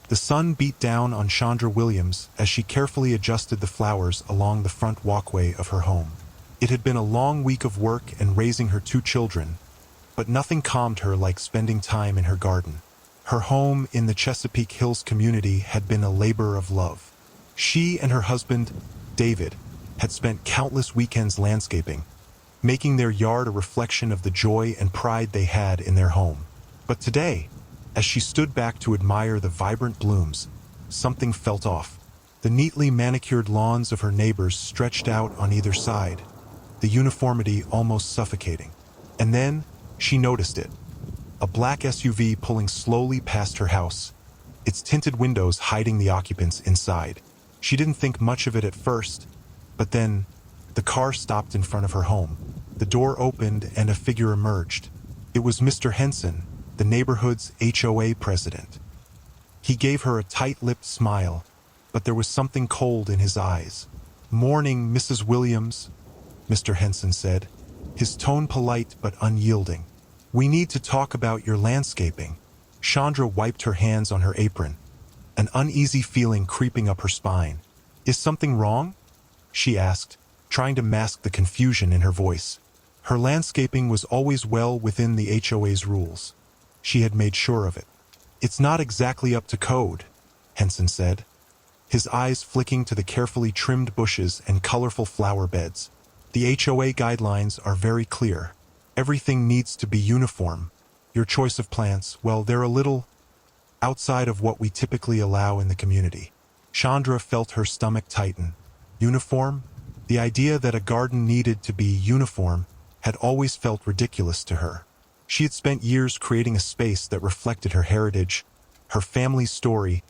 The sun beat down on Shondra Williams as she carefully adjusted the flowers along the front walkway of her home. It had been a long week of work and raising her 2 children, but nothing calmed her like spending time in her garden. Her home in the Chesapeake Hills community had been a labor of love. She and her husband, David, had spent countless weekends landscaping, making their yard a reflection of the joy and pride they had in their home. But today, as she stood back to admire the vibrant blooms, something felt off. The neatly manicured lawns of her neighbors stretched out on either side, the uniformity almost suffocating. And then, she noticed it. A black SUV pulling slowly past her house, its tinted windows hiding the occupants inside. She didn't think much of it at first, but then, the car stopped in front of her home. The door opened and a figure emerged. It was Mr. Henson, the neighborhood's HOA president. He gave her a tight-lipped smile, but there was something cold in his eyes. "Morning, Mrs. Williams," Mr. Henson said, his tone polite but unyielding. "We need to talk about your landscaping." Shondra wiped her hands on her apron, an uneasy feeling creeping up her spine. "Is something wrong?" she asked, trying to mask the confusion in her voice. Her landscaping was always well within the HOA's rules. She had made sure of it. "It's not exactly up to code," Henson said, his eyes flicking to the carefully trimmed bushes and colorful flower beds. "The HOA guidelines are very clear. Everything needs to be uniform. Your choice of plants, well, they're a little outside of what we typically allow in the community." Shondra felt her stomach tighten. Uniform? The idea that a garden needed to be uniform had always felt ridiculous to her. She had spent years creating a space that reflected her heritage, her family's story,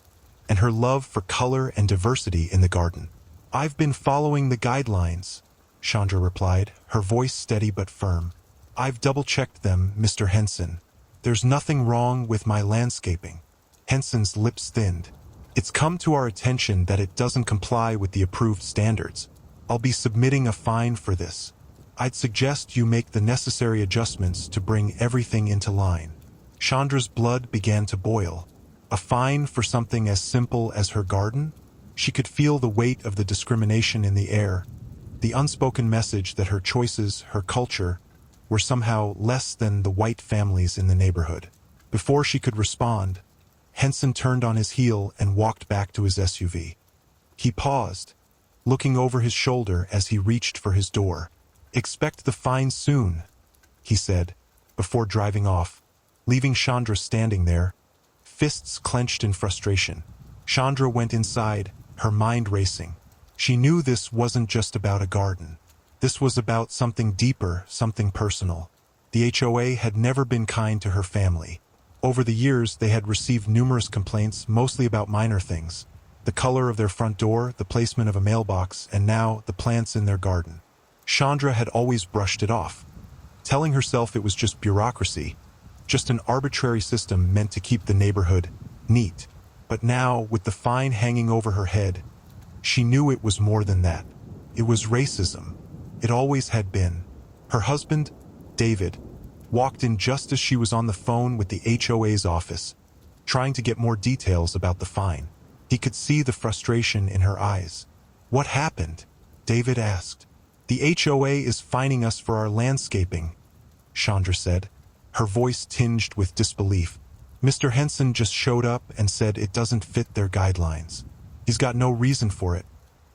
and her love for color and diversity in the garden. "I've been following the guidelines," Shondra replied, her voice steady but firm. "I've double-checked them, Mr. Henson. There's nothing wrong with my landscaping." Henson's lips thinned. "It's come to our attention that it doesn't comply with the approved standards. I'll be submitting a fine for this. I'd suggest you make the necessary adjustments to bring everything into line." Shondra's blood began to boil. A fine for something as simple as her garden? She could feel the weight of the discrimination in the air, the unspoken message that her choices, her culture, were somehow less than the white families in the neighborhood. Before she could respond, Henson turned on his heel and walked back to his SUV. He paused, looking over his shoulder as he reached for his door. "Expect the fine soon," he said, before driving off, leaving Shondra standing there, fists clenched in frustration. Shondra went inside, her mind racing. She knew this wasn't just about a garden. This was about something deeper, something personal. The HOA had never been kind to her family. Over the years, they had received numerous complaints, mostly about minor things. The color of their front door, the placement of a mailbox, and now the plants in their garden. Shondra had always brushed it off, telling herself it was just bureaucracy, just an arbitrary system meant to keep the neighborhood neat. But now, with the fine hanging over her head, she knew it was more than that. It was racism. It always had been. Her husband, David, walked in just as she was on the phone with the HOA's office, trying to get more details about the fine. He could see the frustration in her eyes. "What happened?" David asked. "The HOA is fining us for our landscaping," Shondra said, her voice tinged with disbelief. "Mr. Henson just showed up and said it doesn't fit their guidelines. He's got no reason for it.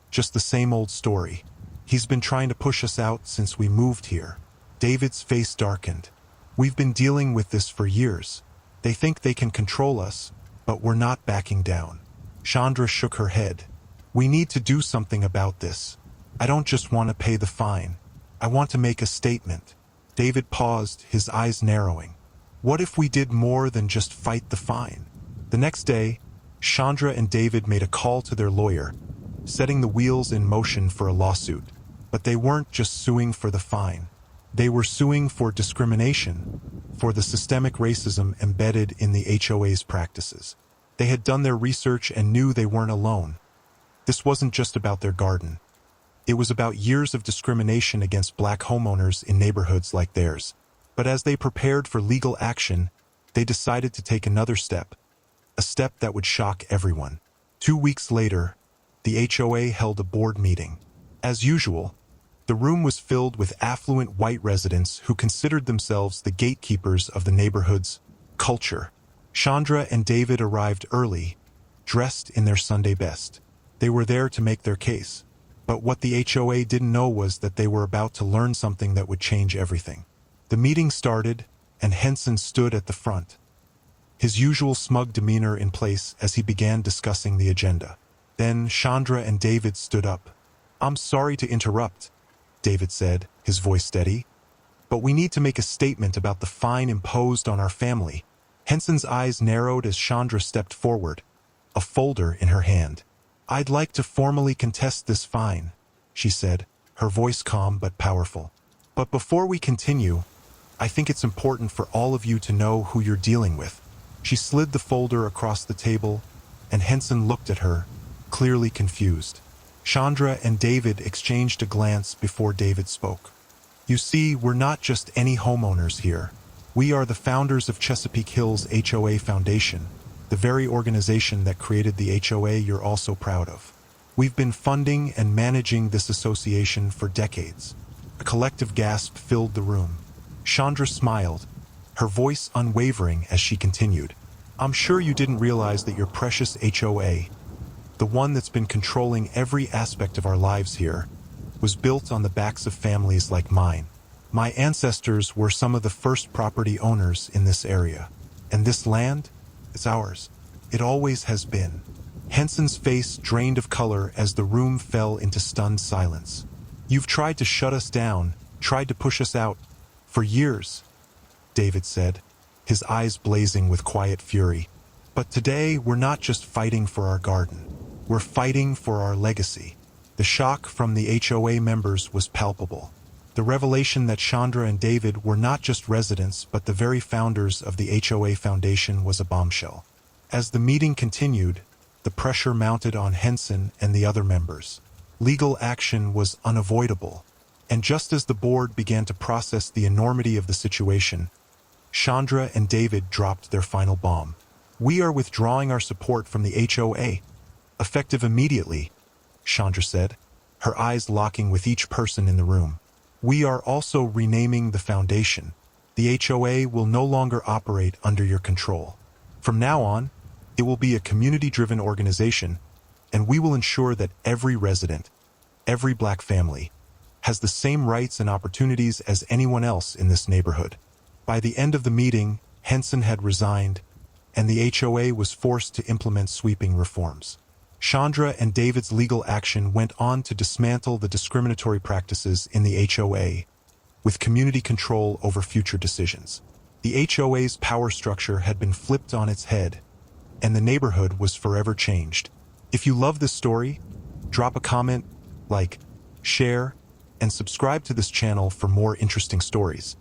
Just the same old story. He's been trying to push us out since we moved here." David's face darkened. "We've been dealing with this for years. They think they can control us, but we're not backing down." Shondra shook her head. "We need to do something about this. I don't just want to pay the fine. I want to make a statement." David paused, his eyes narrowing. "What if we did more than just fight the fine?" The next day, Shondra and David made a call to their lawyer, setting the wheels in motion for a lawsuit. But they weren't just suing for the fine. They were suing for discrimination, for the systemic racism embedded in the HOA's practices. They had done their research and knew they weren't alone. This wasn't just about their garden. It was about years of discrimination against black homeowners in neighborhoods like theirs. But as they prepared for legal action, they decided to take another step, a a step that would shock everyone. 2 weeks later, the HOA held a board meeting. As usual, the room was filled with affluent white residents who considered themselves the gatekeepers of the neighborhood's culture. Shondra and David arrived early, dressed in their Sunday best. They were there to make their case. But what the HOA didn't know was that they were about to learn something that would change everything. The meeting started, and Henson stood at the front, his usual smug demeanor in place as he began discussing the agenda. Then Shondra and David stood up. "I'm sorry to interrupt," David said, his voice steady, "but we need to make a statement about the fine imposed on our family." Henson's eyes narrowed as Shondra stepped forward, a folder in her hand. "I'd like to formally contest this fine," she said, her voice calm but powerful. "But before we continue, I think it's important for all of you to know who you're dealing with." She slid the folder across the table, and Henson looked at her, clearly confused. Shondra and David exchanged a glance before David spoke. "You see, we're not just any homeowners here. We are the founders of Chesapeake Hills HOA Foundation, the very organization that created the HOA you're all so proud of. We've been funding and managing this association for decades." A collective gasp filled the room. Shondra smiled, her voice unwavering as she continued. "I'm sure you didn't realize that your precious HOA, the one that's been controlling every aspect of our lives here, was built on the backs of families like mine. My ancestors were some of the first property owners in this area. And this land? It's ours. It always has been." Henson's face drained of color as the room fell into stunned silence. "You've tried to shut us down, tried to push us out, for years," David said, his eyes blazing with quiet fury. "But today, we're not just fighting for our garden. We're fighting for our legacy." The shock from the HOA members was palpable. The revelation that Shondra and David were not just residents but the very founders of the HOA Foundation was a bombshell. As the meeting continued, the pressure mounted on Henson and the other members. Legal action was unavoidable. And just as the board began to process the enormity of the situation, Shondra and David dropped their final bomb. "We are withdrawing our support from the HOA, effective immediately," Shondra said, her eyes locking with each person in the room. "We are also renaming the foundation. The HOA will no longer operate under your control. From now on, it will be a community-driven organization, and we will ensure that every resident, every Black family, has the same rights and opportunities as anyone else in this neighborhood." By the end of the meeting, Henson had resigned, and the HOA was forced to implement sweeping reforms. Shondra and David's legal action went on to dismantle the discriminatory practices in the HOA, with community control over future decisions. The HOA's power structure had been flipped on its head, and the neighborhood was forever changed. If you love this story, drop a comment, like, share, and subscribe to this channel for more interesting stories.